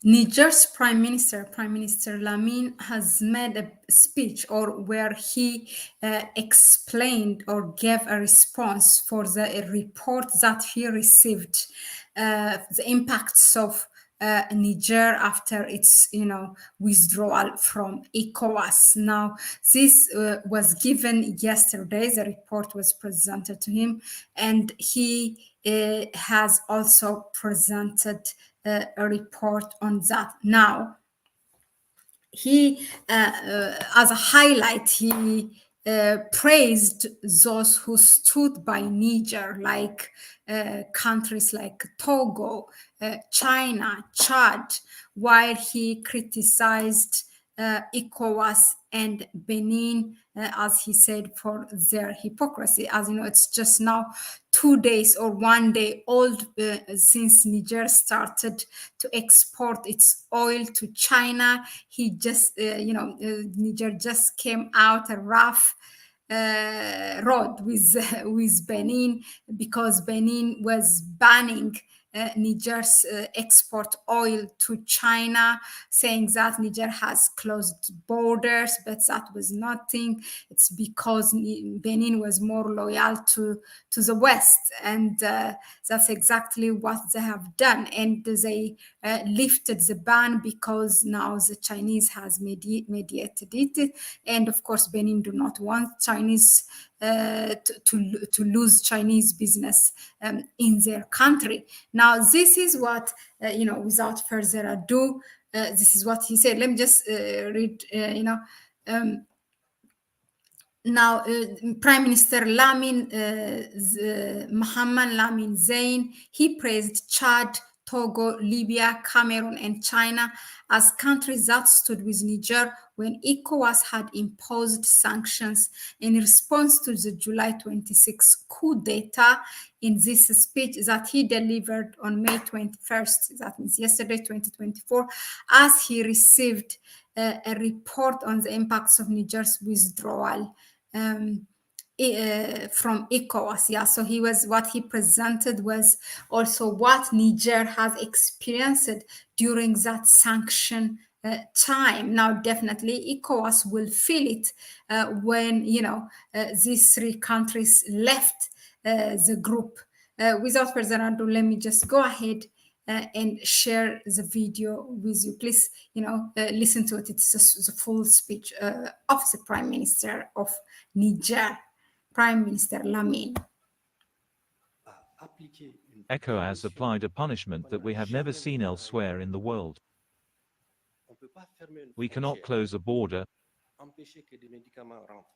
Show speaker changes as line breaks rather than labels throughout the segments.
Niger's Prime Minister Lamin, has made a speech or where he explained or gave a response for the report that he received, the impacts of Niger after its, withdrawal from Ecowas. Now, this was given yesterday. The report was presented to him, and he has also presented a report on that. Now, he, as a highlight, he praised those who stood by Niger, like countries like Togo, China, Chad, while he criticized Ecowas and Benin, as he said, for their hypocrisy. As you know, it's just now 2 days or one day old since Niger started to export its oil to China. He just, Niger just came out a rough road with Benin, because Benin was banning Niger's export oil to China, saying that Niger has closed borders, but that was nothing. It's because Benin was more loyal to the West, and that's exactly what they have done. And they lifted the ban because now the Chinese has mediated it, and of course Benin do not want Chinese to lose Chinese business in their country. Now, this is what, without further ado, this is what he said. Let me just read, now, Prime Minister Mohammed Lamin Zain, he praised Chad, Togo, Libya, Cameroon, and China as countries that stood with Niger when ECOWAS had imposed sanctions in response to the July 26 coup d'etat. In this speech that he delivered on May 21st, that means yesterday, 2024, as he received a report on the impacts of Niger's withdrawal from ECOWAS. Yeah, so what he presented was also what Niger has experienced during that sanction time. Now, definitely, ECOWAS will feel it when these three countries left the group. Without further ado, let me just go ahead and share the video with you. Please, listen to it. It's the full speech of the Prime Minister of Niger, Prime Minister Lamin.
Ecowas applied a punishment that we have never seen elsewhere in the world. We cannot close a border,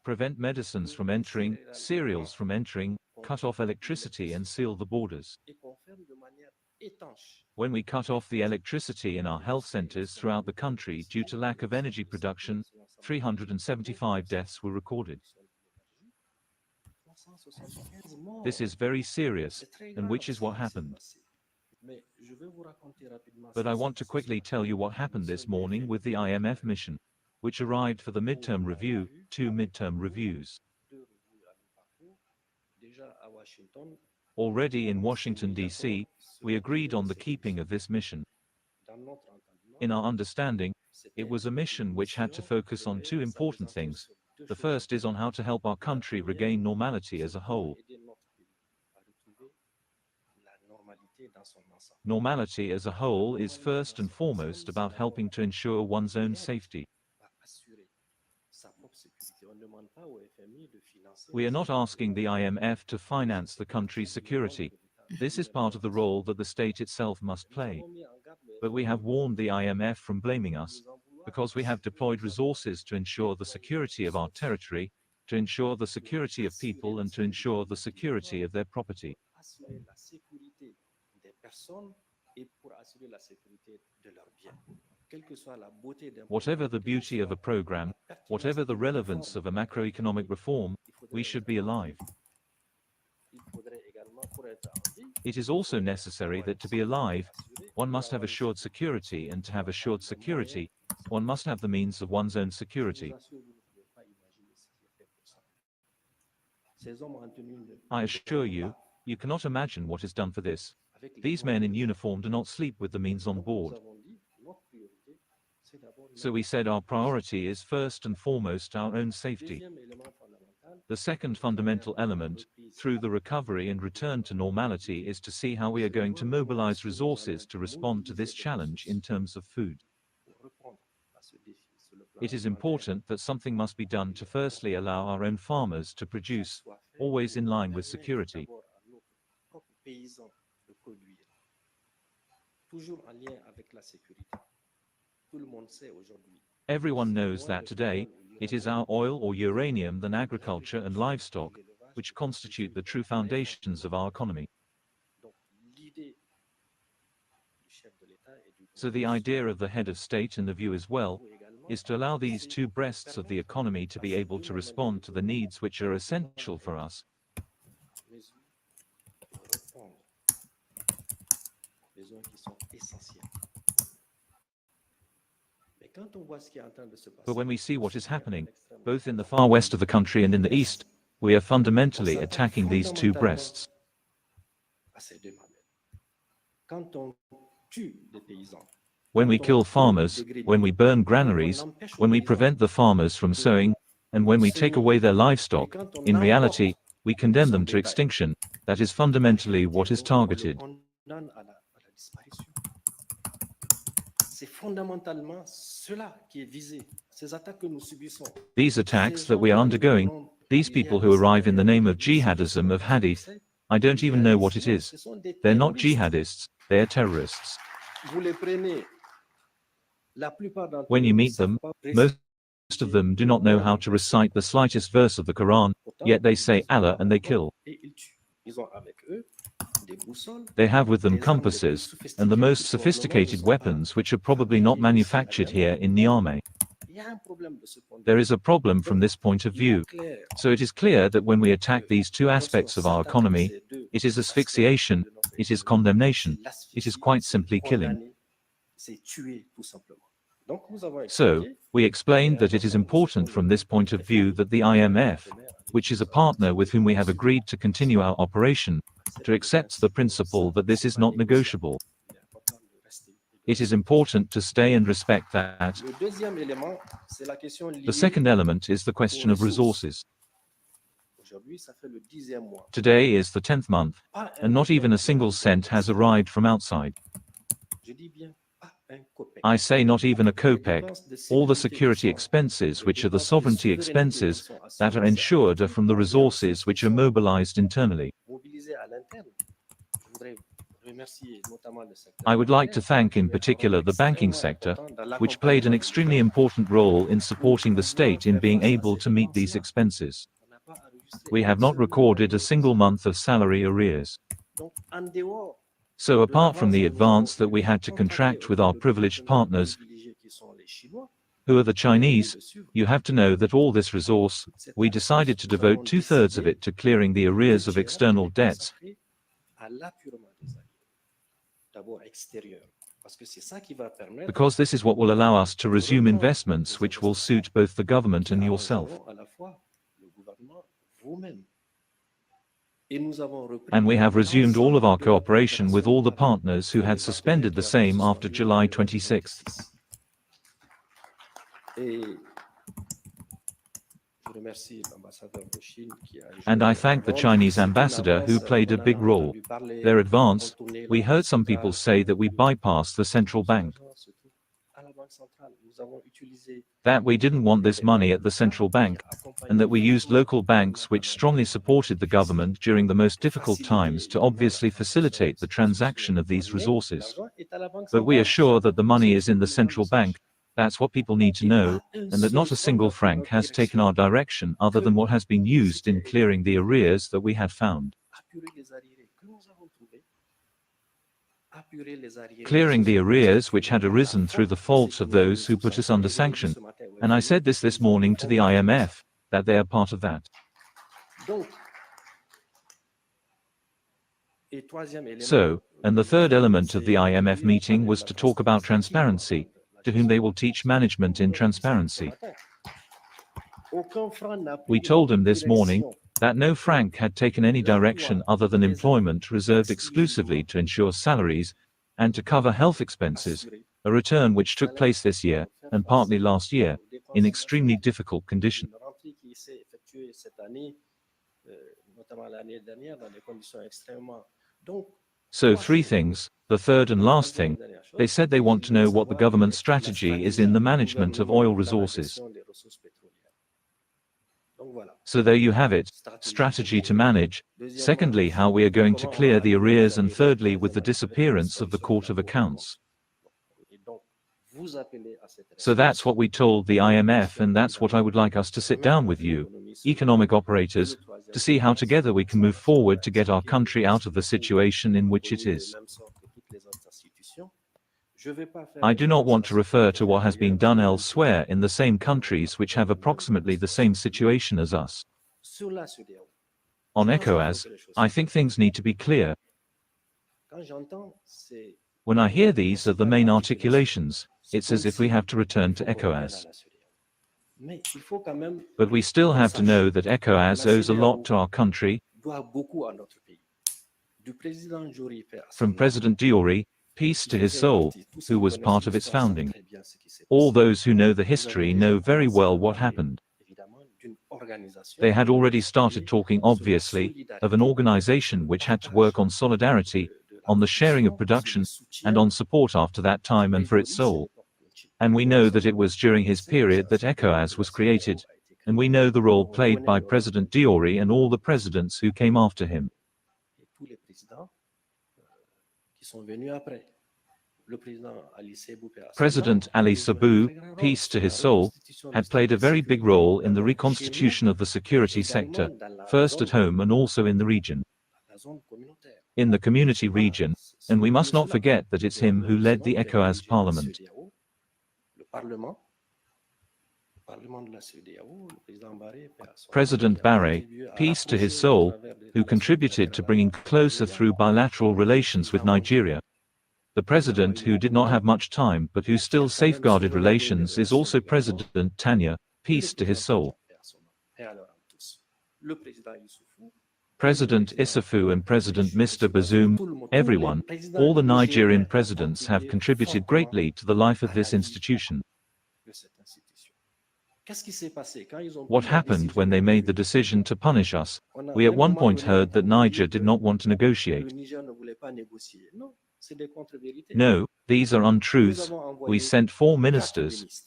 prevent medicines from entering, cereals from entering, cut off electricity and seal the borders. When we cut off the electricity in our health centers throughout the country due to lack of energy production, 375 deaths were recorded. This is very serious, and which is what happened. But I want to quickly tell you what happened this morning with the IMF mission, which arrived for the midterm review, 2 midterm reviews. Already in Washington, D.C., we agreed on the keeping of this mission. In our understanding, it was a mission which had to focus on two important things. The first is on how to help our country regain normality as a whole. Normality as a whole is first and foremost about helping to ensure one's own safety. We are not asking the IMF to finance the country's security. This is part of the role that the state itself must play. But we have warned the IMF from blaming us, because we have deployed resources to ensure the security of our territory, to ensure the security of people, and to ensure the security of their property. Whatever the beauty of a program, whatever the relevance of a macroeconomic reform, we should be alive. It is also necessary that to be alive, one must have assured security, and to have assured security, one must have the means of one's own security. I assure you, you cannot imagine what is done for this. These men in uniform do not sleep with the means on board. So we said our priority is first and foremost our own safety. The second fundamental element, through the recovery and return to normality, is to see how we are going to mobilize resources to respond to this challenge in terms of food. It is important that something must be done to firstly allow our own farmers to produce, always in line with security. Everyone knows that today, it is our oil or uranium than agriculture and livestock, which constitute the true foundations of our economy. So the idea of the head of state and the view as well, is to allow these two breasts of the economy to be able to respond to the needs which are essential for us. But when we see what is happening, both in the far west of the country and in the east, we are fundamentally attacking these two breasts. When we kill farmers, when we burn granaries, when we prevent the farmers from sowing, and when we take away their livestock, in reality, we condemn them to extinction. That is fundamentally what is targeted. These attacks that we are undergoing, these people who arrive in the name of jihadism, of hadith, I don't even know what it is. They're not jihadists, they're terrorists. When you meet them, most of them do not know how to recite the slightest verse of the Quran, yet they say Allah and they kill. They have with them compasses, and the most sophisticated weapons which are probably not manufactured here in Niamey. There is a problem from this point of view. So it is clear that when we attack these two aspects of our economy, it is asphyxiation, it is condemnation, it is quite simply killing. So, we explained that it is important from this point of view that the IMF, which is a partner with whom we have agreed to continue our operation, to accept the principle that this is not negotiable. It is important to stay and respect that. The second element is the question of resources. Today is the 10th month, and not even a single cent has arrived from outside. I say not even a kopeck. All the security expenses, which are the sovereignty expenses, that are ensured, are from the resources which are mobilized internally. I would like to thank in particular the banking sector, which played an extremely important role in supporting the state in being able to meet these expenses. We have not recorded a single month of salary arrears. So apart from the advance that we had to contract with our privileged partners, who are the Chinese, you have to know that all this resource, we decided to devote 2/3 of it to clearing the arrears of external debts, because this is what will allow us to resume investments which will suit both the government and yourself. And we have resumed all of our cooperation with all the partners who had suspended the same after July 26th. And I thank the Chinese ambassador who played a big role. Their advance, we heard some people say that we bypassed the central bank. That we didn't want this money at the central bank, and that we used local banks which strongly supported the government during the most difficult times to obviously facilitate the transaction of these resources. But we are sure that the money is in the central bank. That's what people need to know, and that not a single franc has taken our direction other than what has been used in clearing the arrears that we had found. Clearing the arrears which had arisen through the faults of those who put us under sanction. And I said this morning to the IMF, that they are part of that. So, and the third element of the IMF meeting was to talk about transparency, to whom they will teach management in transparency. We told them this morning that no franc had taken any direction other than employment reserved exclusively to ensure salaries and to cover health expenses, a return which took place this year, and partly last year, in extremely difficult conditions. So three things. The third and last thing, they said they want to know what the government's strategy is in the management of oil resources. So there you have it, strategy to manage. Secondly, how we are going to clear the arrears, and thirdly, with the disappearance of the Court of Accounts. So that's what we told the IMF, and that's what I would like us to sit down with you, economic operators, to see how together we can move forward to get our country out of the situation in which it is. I do not want to refer to what has been done elsewhere in the same countries which have approximately the same situation as us. On Ecowas, I think things need to be clear. When I hear these are the main articulations, it's as if we have to return to Ecowas. But we still have to know that Ecowas owes a lot to our country. From President Diori, peace to his soul, who was part of its founding. All those who know the history know very well what happened. They had already started talking, obviously, of an organization which had to work on solidarity, on the sharing of production, and on support after that time and for its soul. And we know that it was during his period that Ecowas was created, and we know the role played by President Diori and all the presidents who came after him. President Ali Sabu, peace to his soul, had played a very big role in the reconstitution of the security sector, first at home and also in the region. In the community region, and we must not forget that it's him who led the Ecowas Parliament. President Barre, peace to his soul, who contributed to bringing closer through bilateral relations with Nigeria. The president who did not have much time but who still safeguarded relations is also President Tanya, peace to his soul. President Issoufou and President Mr. Bazoum, everyone, all the Nigerian presidents have contributed greatly to the life of this institution. What happened when they made the decision to punish us? We at one point heard that Niger did not want to negotiate. No, these are untruths. We sent 4 ministers.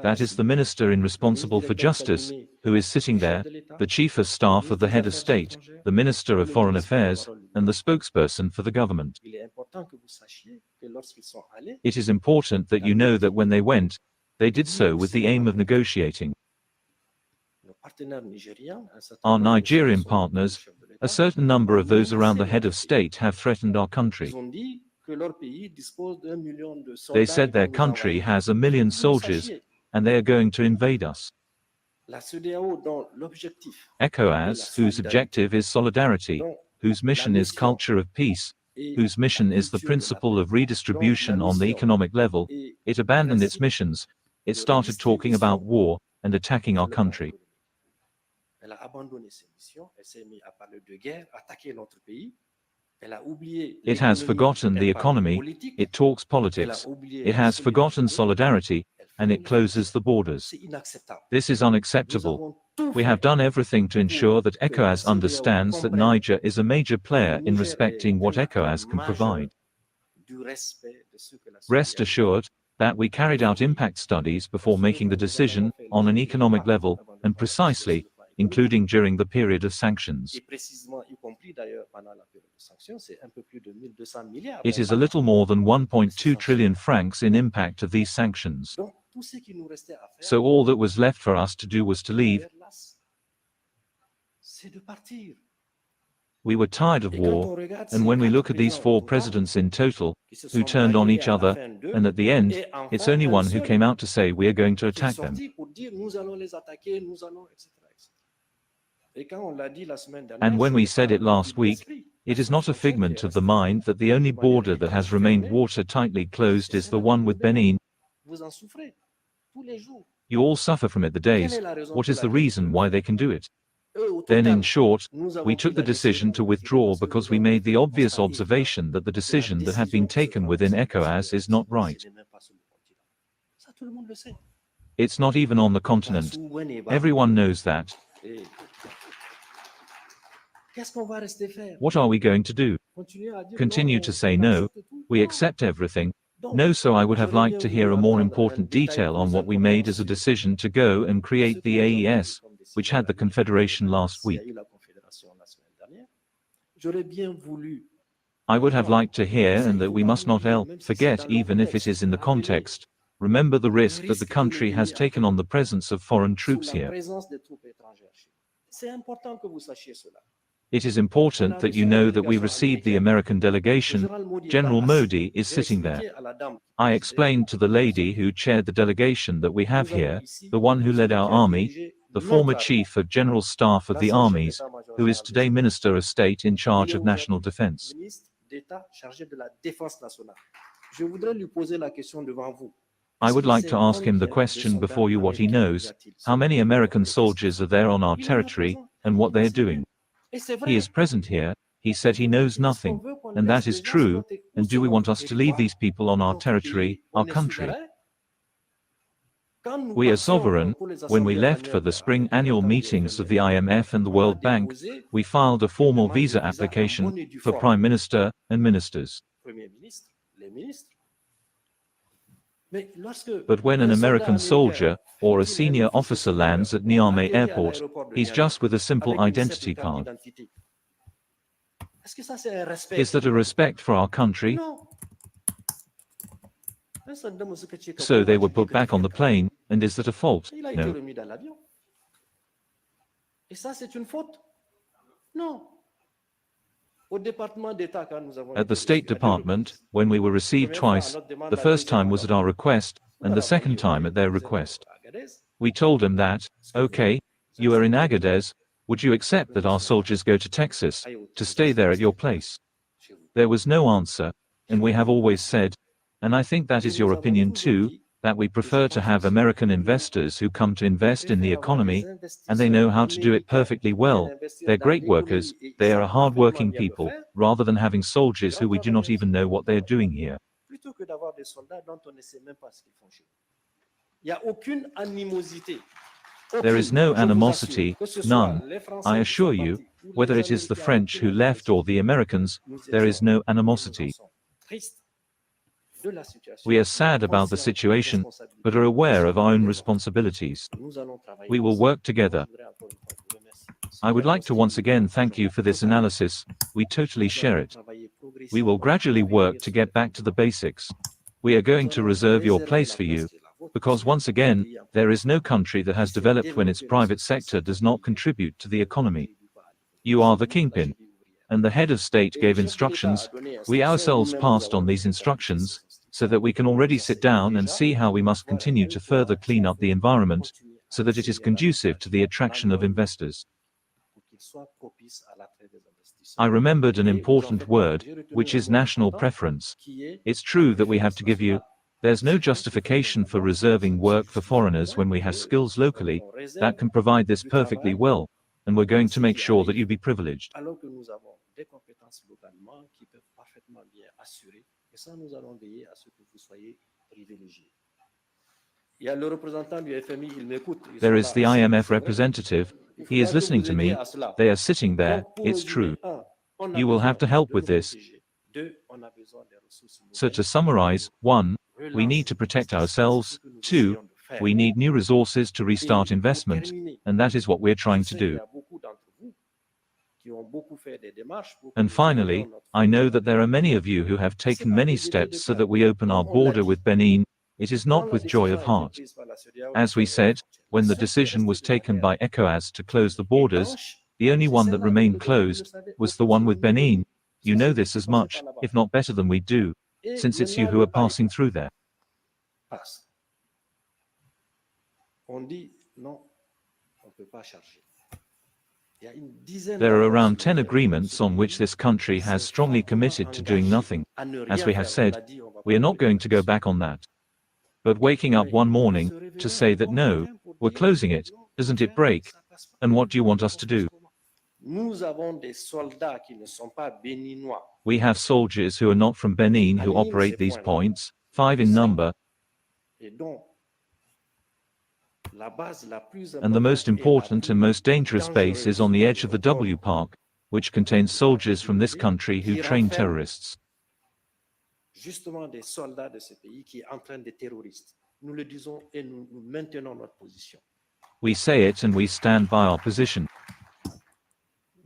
That is the minister responsible for justice, who is sitting there, the chief of staff of the head of state, the minister of foreign affairs, and the spokesperson for the government. It is important that you know that when they went, they did so with the aim of negotiating. Our Nigerian partners, a certain number of those around the head of state have threatened our country. They said their country has 1 million soldiers, and they are going to invade us. ECOWAS, whose objective is solidarity, whose mission is culture of peace, whose mission is the principle of redistribution on the economic level, it abandoned its missions, it started talking about war, and attacking our country. It has forgotten the economy, it talks politics, it has forgotten solidarity, and it closes the borders. This is unacceptable. We have done everything to ensure that ECOWAS understands that Niger is a major player in respecting what ECOWAS can provide. Rest assured that we carried out impact studies before making the decision on an economic level, and precisely, including during the period of sanctions. It is a little more than 1.2 trillion francs in impact of these sanctions. So all that was left for us to do was to leave. We were tired of war, and when we look at these 4 presidents in total, who turned on each other, and at the end, it's only one who came out to say we are going to attack them. And when we said it last week, it is not a figment of the mind that the only border that has remained water-tightly closed is the one with Benin. You all suffer from it the days. What is the reason why they can do it? Then in short, we took the decision to withdraw because we made the obvious observation that the decision that had been taken within Ecowas is not right. It's not even on the continent. Everyone knows that. What are we going to do? Continue to say no, we accept everything? No, so I would have liked to hear a more important detail on what we made as a decision to go and create the AES, which had the Confederation last week. I would have liked to hear, and that we must not forget, even if it is in the context, remember the risk that the country has taken on the presence of foreign troops here. It is important that you know that we received the American delegation. General Modi is sitting there. I explained to the lady who chaired the delegation that we have here, the one who led our army, the former chief of general staff of the armies, who is today Minister of State in charge of national defense. I would like to ask him the question before you what he knows, how many American soldiers are there on our territory, and what they are doing. He is present here, he said he knows nothing, and that is true, and do we want us to leave these people on our territory, our country? We are sovereign. When we left for the spring annual meetings of the IMF and the World Bank, we filed a formal visa application for Prime Minister and ministers. But when an American soldier or a senior officer lands at Niamey Airport, he's just with a simple identity card. Is that a respect for our country? So they were put back on the plane, and is that a fault? No. At the State Department, when we were received twice, the first time was at our request, and the second time at their request. We told them that, okay, you are in Niger'S, would you accept that our soldiers go to Texas, to stay there at your place? There was no answer, and we have always said, and I think that is your opinion too, that we prefer to have American investors who come to invest in the economy, and they know how to do it perfectly well. They're great workers, they are hard-working people, rather than having soldiers who we do not even know what they are doing here. There is no animosity, none. I assure you, whether it is the French who left or the Americans, there is no animosity. We are sad about the situation, but are aware of our own responsibilities. We will work together. I would like to once again thank you for this analysis. We totally share it. We will gradually work to get back to the basics. We are going to reserve your place for you, because once again, there is no country that has developed when its private sector does not contribute to the economy. You are the kingpin. And the head of state gave instructions, we ourselves passed on these instructions, so that we can already sit down and see how we must continue to further clean up the environment, so that it is conducive to the attraction of investors. I remembered an important word, which is national preference. It's true that we have to give you. There's no justification for reserving work for foreigners when we have skills locally that can provide this perfectly well, and we're going to make sure that you be privileged. There is the IMF representative. He is listening to me. They are sitting there. It's true. You will have to help with this. So to summarize, 1, we need to protect ourselves. 2, we need new resources to restart investment, and that is what we're trying to do. And finally, I know that there are many of you who have taken many steps so that we open our border with Benin. It is not with joy of heart. As we said, when the decision was taken by Ecowas to close the borders, the only one that remained closed was the one with Benin. You know this as much, if not better than we do, since it's you who are passing through there. There are around 10 agreements on which this country has strongly committed to doing nothing. As we have said, we are not going to go back on that. But waking up one morning to say that no, we're closing it, doesn't it break? And what do you want us to do? We have soldiers who are not from Benin who operate these points, 5 in number, and the most important and most dangerous base is on the edge of the W Park, which contains soldiers from this country who train terrorists.
Justement des soldats de ce pays qui entraînent des terroristes. Nous le disons et nous maintenons notre position.
We say it and we stand by our position.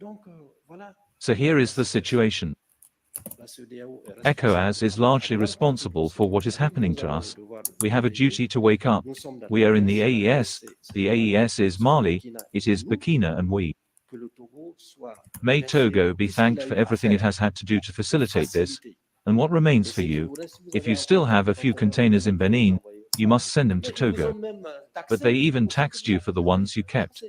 Donc, voilà.
So here is the situation. Ecowas is largely responsible for what is happening to us. We have a duty to wake up. We are in the AES. The AES is Mali, it is Burkina and we. May Togo be thanked for everything it has had to do to facilitate this. And what remains for you? If you still have a few containers in Benin, you must send them to Togo. But they even taxed you for the ones you kept.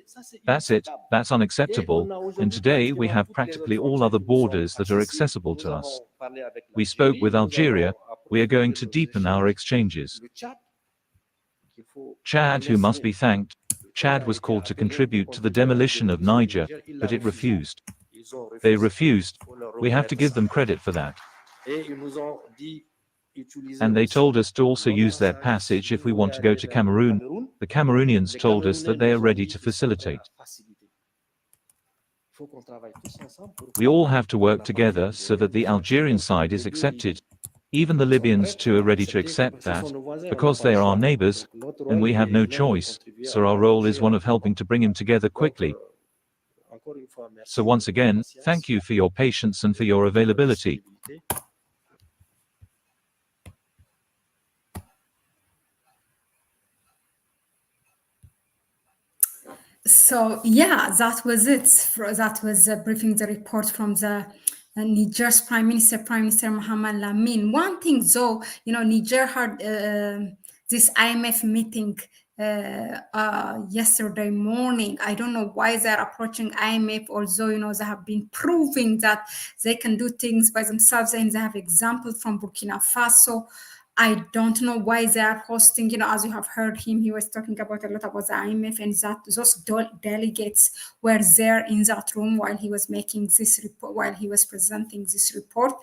That's it, that's unacceptable, and today we have practically all other borders that are accessible to us. We spoke with Algeria, we are going to deepen our exchanges. Chad, who must be thanked, Chad was called to contribute to the demolition of Niger, but it refused. They refused. We have to give them credit for that. And they told us to also use their passage if we want to go to Cameroon. The Cameroonians told us that they are ready to facilitate. We all have to work together so that the Algerian side is accepted. Even the Libyans too are ready to accept that, because they are our neighbors, and we have no choice, so our role is one of helping to bring him together quickly. So once again, thank you for your patience and for your availability.
So yeah, that was it. That was briefing the report from the Niger's Prime Minister Mohamed Lamin. One thing though, Niger had this IMF meeting yesterday morning. I don't know why they're approaching IMF, although they have been proving that they can do things by themselves, and they have examples from Burkina Faso. I don't know why they are hosting, as you have heard him, he was talking about a lot about the IMF, and that those delegates were there in that room while he was making this report, while he was presenting this report.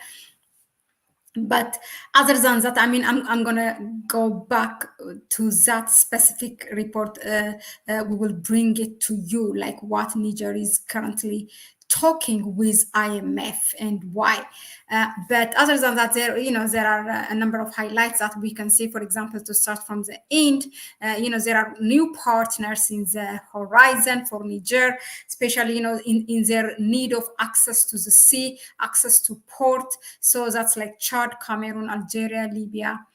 But other than that, I'm gonna go back to that specific report. We will bring it to you, like what Niger is currently talking with IMF and why. But other than that, there are a number of highlights that we can see. For example, to start from the end, there are new partners in the horizon for Niger, especially in their need of access to the sea, access to port. So that's like Chad, Cameroon, Algeria, Libya,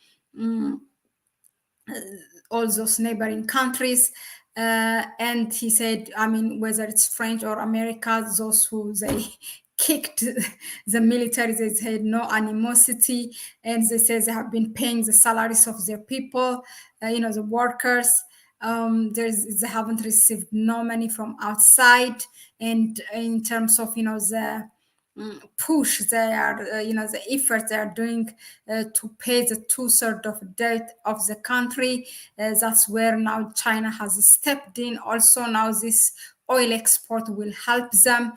all those neighboring countries. And he said, whether it's French or America, those who they kicked the military, they said no animosity, and they say they have been paying the salaries of their people, the workers. They haven't received no money from outside, and in terms of the push they are the effort they are doing to pay the 2/3 of debt of the country. That's where now China has stepped in. Also now this oil export will help them.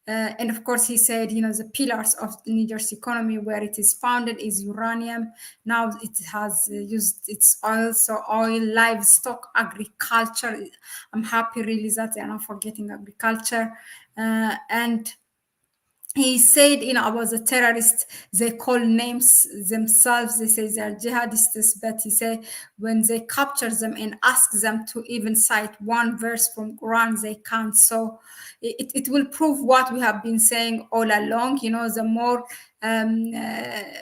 And of course, he said, the pillars of Niger's economy, where it is founded, is uranium. Now it has used its oil, so oil, livestock, agriculture. I'm happy really that they are not forgetting agriculture. And he said, about the terrorists, they call names themselves. They say they are jihadists, but he said when they capture them and ask them to even cite one verse from Quran, they can't. So it will prove what we have been saying all along. The more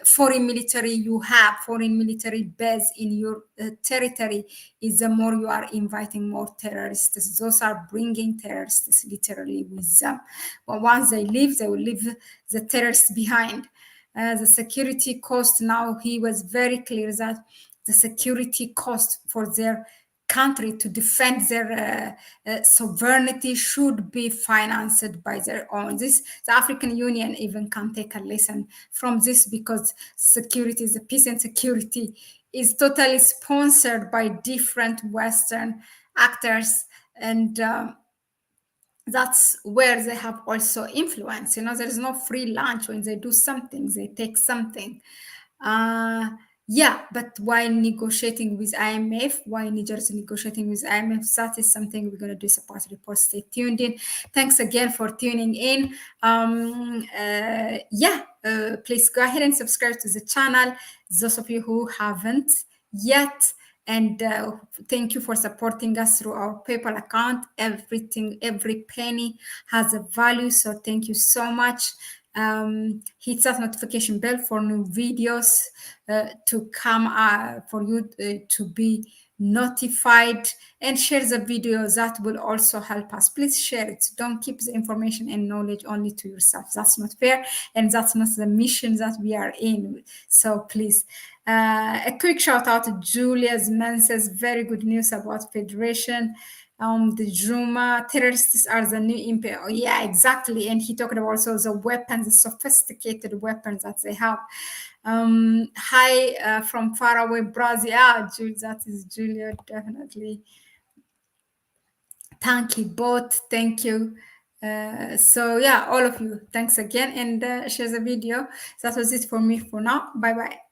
foreign military you have, foreign military base in your territory, is the more you are inviting more terrorists. Those are bringing terrorists literally with them. But once they leave, they will leave the terrorists behind. The security cost, now he was very clear that the security cost for their country to defend their sovereignty should be financed by their own. The African Union even can take a lesson from this, because security, the peace and security, is totally sponsored by different Western actors. and that's where they have also influence. There is no free lunch. When they do something, they take something. Yeah, but while negotiating with IMF, while Niger's negotiating with IMF, that is something we're going to do. Support report. Stay tuned in. Thanks again for tuning in. Yeah, please go ahead and subscribe to the channel. Those of you who haven't yet. And thank you for supporting us through our PayPal account. Everything, every penny has a value. So thank you so much. Hit that notification bell for new videos to come, for you to be notified, and share the video. That will also help us. Please share it. Don't keep the information and knowledge only to yourself. That's not fair, and that's not the mission that we are in. So please, a quick shout out to Julia's man says very good news about Federation. The Juma terrorists are the new empire. Oh, yeah, exactly. And he talked about also the weapons, the sophisticated weapons that they have. Hi from far away, Brazil. Julia, that is Julia, definitely. Thank you both. Thank you. So yeah, all of you, thanks again, and share the video. That was it for me for now. Bye bye.